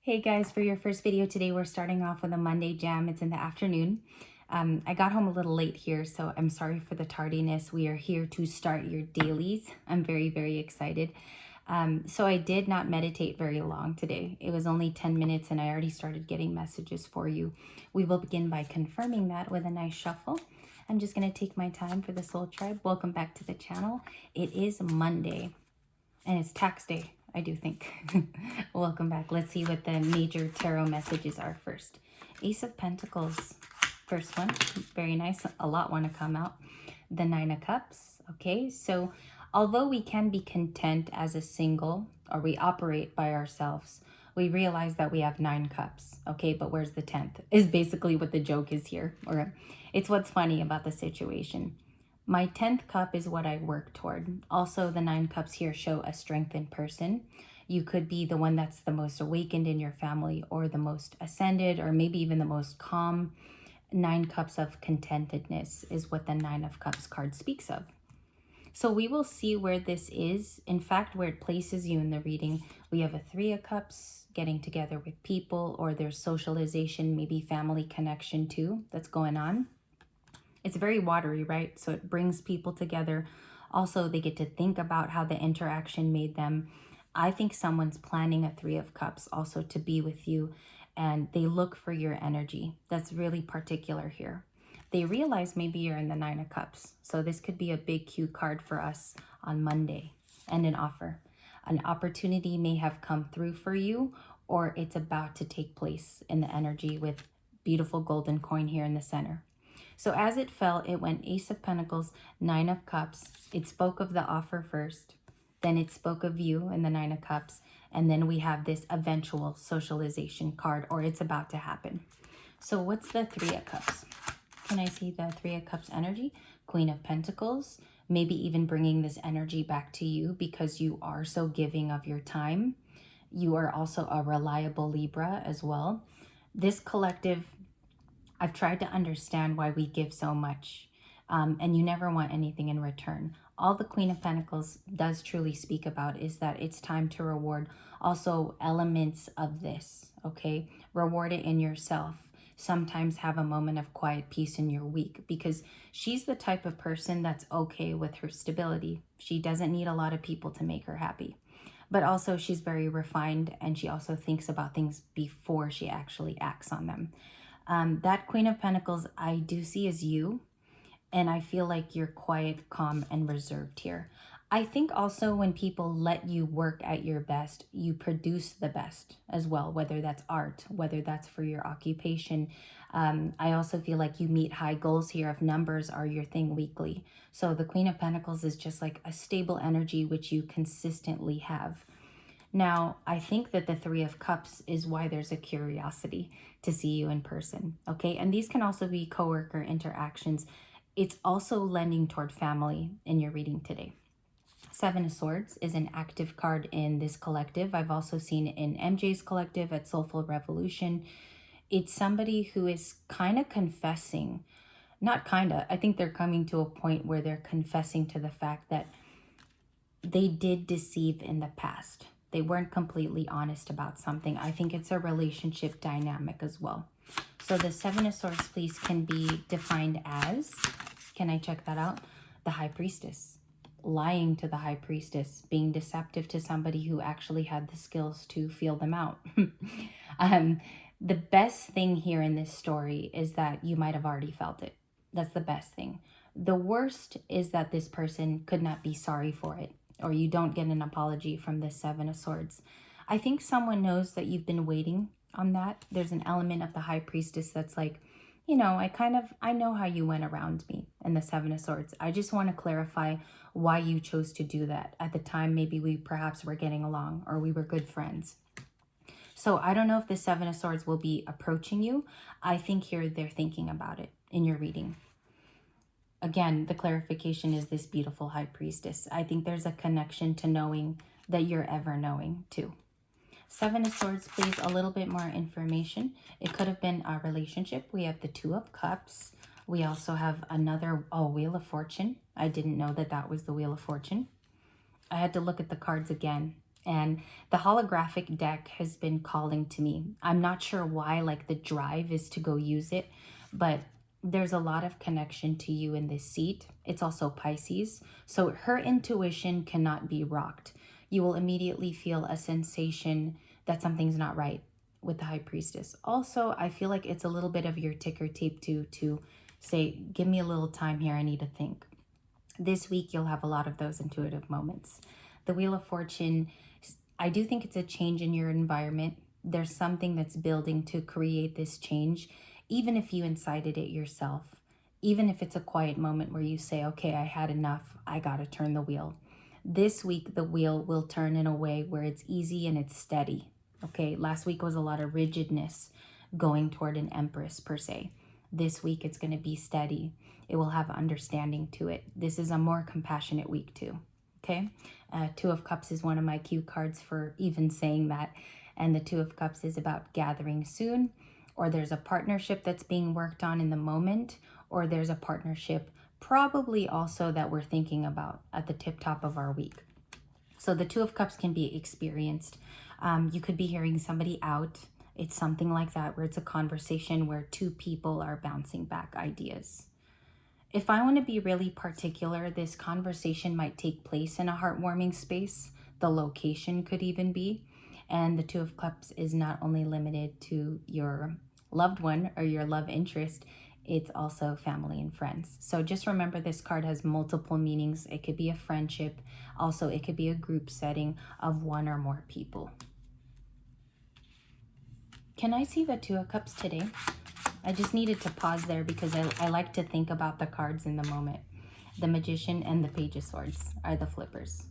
Hey guys, for your first video today, we're starting off with a Monday jam. It's in the afternoon. I got home a little late here, so I'm sorry for the tardiness. We are here to start your dailies. I'm very, very excited. So I did not meditate very long today. It was only 10 minutes and I already started getting messages for you. We will begin by confirming that with a nice shuffle. I'm just going to take my time for the Soul Tribe. Welcome back to the channel. It is Monday and it's tax day, I do think. Welcome back. Let's see what the major tarot messages are first. Ace of Pentacles, first one. Very nice. A lot want to come out. The Nine of Cups. Okay, so although we can be content as a single, or we operate by ourselves, we realize that we have 9 cups. Okay, but where's the 10th? Is basically what the joke is here. Or it's what's funny about the situation. My 10th cup is what I work toward. Also, the 9 cups here show a strengthened person. You could be the one that's the most awakened in your family, or the most ascended, or maybe even the most calm. 9 cups of contentedness is what the 9 of Cups card speaks of. So we will see where this is. In fact, where it places you in the reading. We have a 3 of Cups, getting together with people, or there's socialization, maybe family connection too, that's going on. It's very watery, right? So it brings people together. Also, they get to think about how the interaction made them. I think someone's planning a 3 of Cups also to be with you, and they look for your energy. That's really particular here. They realize maybe you're in the 9 of Cups. So this could be a big cue card for us on Monday, and an offer. An opportunity may have come through for you, or it's about to take place in the energy with beautiful golden coin here in the center. So as it fell, it went Ace of Pentacles, 9 of Cups. It spoke of the offer first. Then it spoke of you in the 9 of Cups. And then we have this eventual socialization card, or it's about to happen. So what's the 3 of Cups? Can I see the 3 of Cups energy? Queen of Pentacles. Maybe even bringing this energy back to you because you are so giving of your time. You are also a reliable Libra as well. This collective, I've tried to understand why we give so much, and you never want anything in return. All the Queen of Pentacles does truly speak about is that it's time to reward also elements of this, okay? Reward it in yourself. Sometimes have a moment of quiet peace in your week, because she's the type of person that's okay with her stability. She doesn't need a lot of people to make her happy. But also she's very refined, and she also thinks about things before she actually acts on them. That Queen of Pentacles I do see as you, and I feel like you're quiet, calm, and reserved here. I think also when people let you work at your best, you produce the best as well, whether that's art, whether that's for your occupation. I also feel like you meet high goals here if numbers are your thing weekly. So the Queen of Pentacles is just like a stable energy which you consistently have. Now, I think that the 3 of Cups is why there's a curiosity to see you in person, okay? And these can also be coworker interactions. It's also lending toward family in your reading today. 7 of Swords is an active card in this collective. I've also seen it in MJ's collective at Soulful Revolution. It's somebody who is kind of confessing, not kind of, I think they're coming to a point where they're confessing to the fact that they did deceive in the past. They weren't completely honest about something. I think it's a relationship dynamic as well. So the 7 of Swords, please, can be defined as, can I check that out? The High Priestess. Lying to the High Priestess. Being deceptive to somebody who actually had the skills to feel them out. The best thing here in this story is that you might have already felt it. That's the best thing. The worst is that this person could not be sorry for it, or you don't get an apology from the 7 of Swords. I think someone knows that you've been waiting on that. There's an element of the High Priestess that's like, you know, I know how you went around me in the 7 of Swords. I just want to clarify why you chose to do that. At the time, maybe we perhaps were getting along, or we were good friends. So I don't know if the 7 of Swords will be approaching you. I think here they're thinking about it in your reading. Again, the clarification is this beautiful High Priestess. I think there's a connection to knowing that you're ever knowing too. 7 of Swords, please, a little bit more information. It could have been a relationship. We have the 2 of Cups. We also have another, Wheel of Fortune. I didn't know that that was the Wheel of Fortune. I had to look at the cards again. And the holographic deck has been calling to me. I'm not sure why, like the drive is to go use it, but there's a lot of connection to you in this seat. It's also Pisces. So her intuition cannot be rocked. You will immediately feel a sensation that something's not right with the High Priestess. Also, I feel like it's a little bit of your ticker tape too, to say, give me a little time here, I need to think. This week, you'll have a lot of those intuitive moments. The Wheel of Fortune, I do think it's a change in your environment. There's something that's building to create this change, even if you incited it yourself. Even if it's a quiet moment where you say, okay, I had enough, I gotta turn the wheel. This week, the wheel will turn in a way where it's easy and it's steady. Okay, last week was a lot of rigidness going toward an empress per se. This week, it's going to be steady. It will have understanding to it. This is a more compassionate week too. Okay, Two of Cups is one of my cue cards for even saying that. And the Two of Cups is about gathering soon, or there's a partnership that's being worked on in the moment, or there's a partnership probably also that we're thinking about at the tip top of our week. So the Two of Cups can be experienced. You could be hearing somebody out. It's something like that, where it's a conversation where two people are bouncing back ideas. If I want to be really particular, this conversation might take place in a heartwarming space. The location could even be. And the Two of Cups is not only limited to your loved one or your love interest, it's also family and friends. So just remember, this card has multiple meanings. It could be a friendship. Also, it could be a group setting of one or more people. Can I see the Two of Cups today? I just needed to pause there because I like to think about the cards in the moment. The Magician and the Page of Swords are the flippers.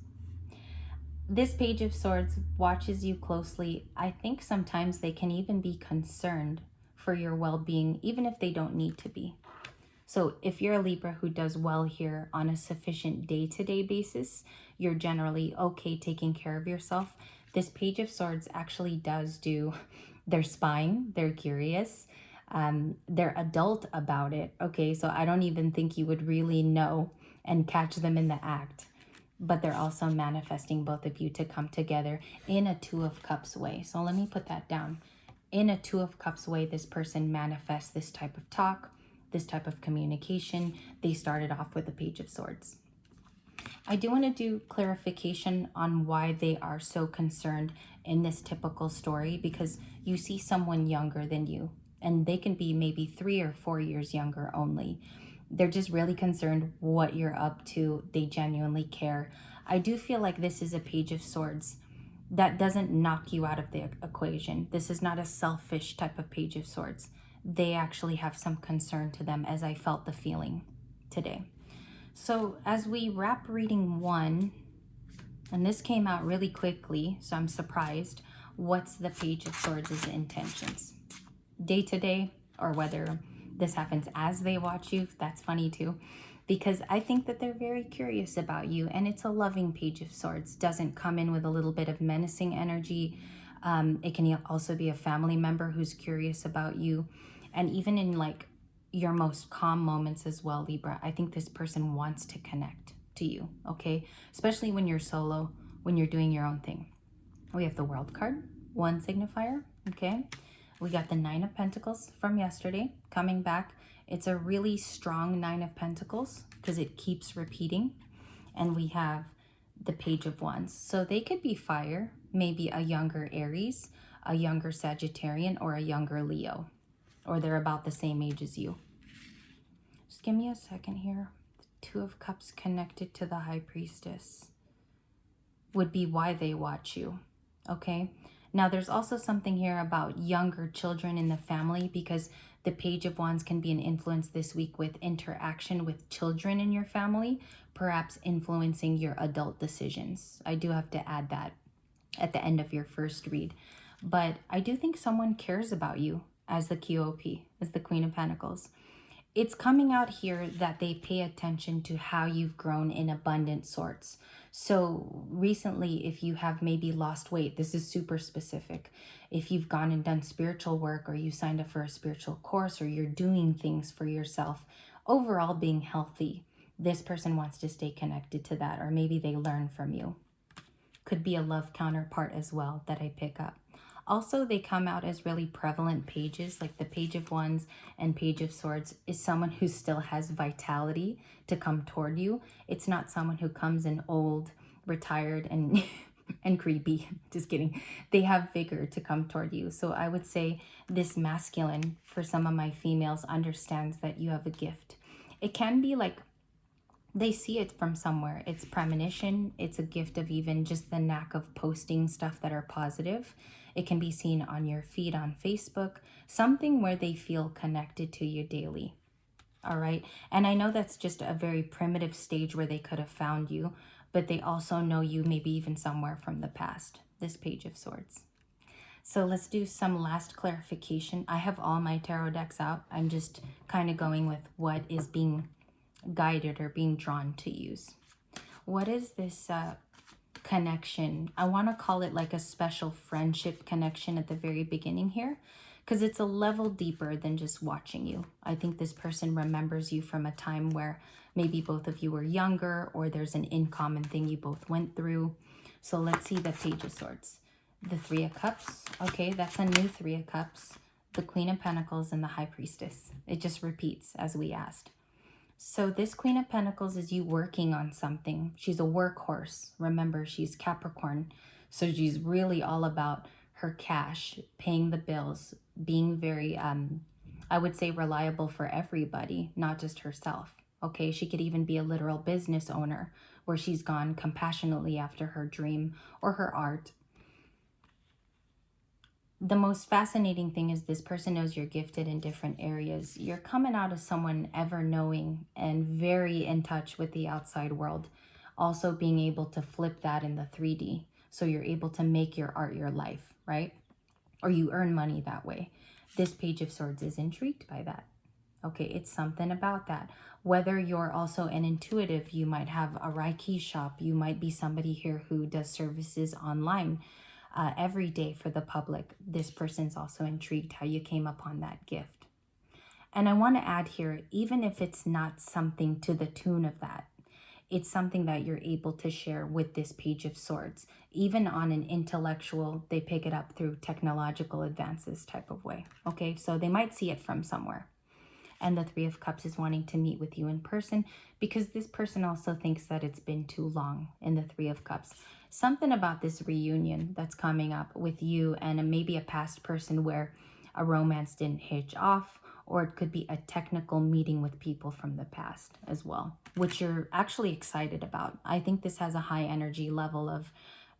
This Page of Swords watches you closely. I think sometimes they can even be concerned for your well-being, even if they don't need to be. So if you're a Libra who does well here on a sufficient day-to-day basis, you're generally okay taking care of yourself. This Page of Swords actually does do, they're spying, they're curious, they're adult about it. Okay, so I don't even think you would really know and catch them in the act. But they're also manifesting both of you to come together in a Two of Cups way. So let me put that down. In a Two of Cups way, this person manifests this type of talk, this type of communication. They started off with the Page of Swords. I do want to do clarification on why they are so concerned in this typical story, because you see someone younger than you, and they can be maybe 3 or 4 years younger only. They're just really concerned what you're up to. They genuinely care. I do feel like this is a Page of Swords that doesn't knock you out of the equation. This is not a selfish type of Page of Swords. They actually have some concern to them, as I felt the feeling today. So as we wrap reading 1, and this came out really quickly, so I'm surprised. What's the Page of Swords' intentions? Day to day, or whether this happens as they watch you, that's funny too. Because I think that they're very curious about you, and it's a loving Page of Swords. Doesn't come in with a little bit of menacing energy. It can also be a family member who's curious about you. And even in like your most calm moments as well, Libra, I think this person wants to connect to you, okay? Especially when you're solo, when you're doing your own thing. We have the World card, 1 signifier, okay? We got the 9 of Pentacles from yesterday coming back. It's a really strong 9 of Pentacles because it keeps repeating. And we have the Page of Wands. So they could be fire, maybe a younger Aries, a younger Sagittarian, or a younger Leo. Or they're about the same age as you. Just give me a second here. The 2 of Cups connected to the High Priestess would be why they watch you, okay? Now, there's also something here about younger children in the family, because the Page of Wands can be an influence this week with interaction with children in your family, perhaps influencing your adult decisions. I do have to add that at the end of your first read. But I do think someone cares about you as the QOP, as the Queen of Pentacles. It's coming out here that they pay attention to how you've grown in abundant sorts. So recently, if you have maybe lost weight, this is super specific. If you've gone and done spiritual work, or you signed up for a spiritual course, or you're doing things for yourself, overall being healthy, this person wants to stay connected to that, or maybe they learn from you. Could be a love counterpart as well that I pick up. Also, they come out as really prevalent pages, like the Page of Wands and Page of Swords is someone who still has vitality to come toward you. It's not someone who comes in old, retired, and and creepy. Just kidding. They have vigor to come toward you. So I would say this masculine, for some of my females, understands that you have a gift. It can be like they see it from somewhere. It's premonition. It's a gift of even just the knack of posting stuff that are positive. It can be seen on your feed on Facebook, something where they feel connected to you daily. All right. And I know that's just a very primitive stage where they could have found you, but they also know you maybe even somewhere from the past. This Page of Swords. So let's do some last clarification. I have all my tarot decks out. I'm just kind of going with what is being guided or being drawn to use. What is this connection? I want to call it like a special friendship connection at the very beginning here, because it's a level deeper than just watching you. I think this person remembers you from a time where maybe both of you were younger, or there's an in common thing you both went through. So let's see the Page of Swords. The Three of Cups. Okay, that's a new Three of Cups. The Queen of Pentacles and the High Priestess. It just repeats as we asked. So this Queen of Pentacles is you working on something. She's a workhorse. Remember, she's Capricorn. So she's really all about her cash, paying the bills, being very, I would say, reliable for everybody, not just herself. Okay, she could even be a literal business owner where she's gone compassionately after her dream or her art. The most fascinating thing is this person knows you're gifted in different areas. You're coming out as someone ever knowing and very in touch with the outside world. Also being able to flip that in the 3D. So you're able to make your art your life, right? Or you earn money that way. This Page of Swords is intrigued by that. Okay, it's something about that. Whether you're also an intuitive, you might have a Reiki shop. You might be somebody here who does services online. Every day for the public. This person's also intrigued how you came upon that gift. And I want to add here, even if it's not something to the tune of that, it's something that you're able to share with this Page of Swords. Even on an intellectual, they pick it up through technological advances type of way. Okay, so they might see it from somewhere. And the Three of Cups is wanting to meet with you in person because this person also thinks that it's been too long in the Three of Cups. Something about this reunion that's coming up with you and maybe a past person where a romance didn't hitch off, or it could be a technical meeting with people from the past as well, which you're actually excited about. I think this has a high energy level of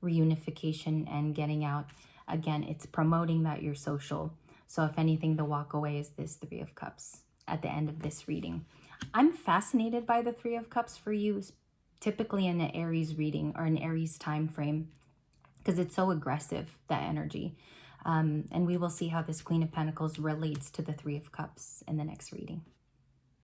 reunification and getting out. Again, it's promoting that you're social. So if anything, the walk away is this Three of Cups at the end of this reading. I'm fascinated by the Three of Cups for you, typically in an Aries reading or an Aries time frame, because it's so aggressive, that energy. And we will see how this Queen of Pentacles relates to the Three of Cups in the next reading.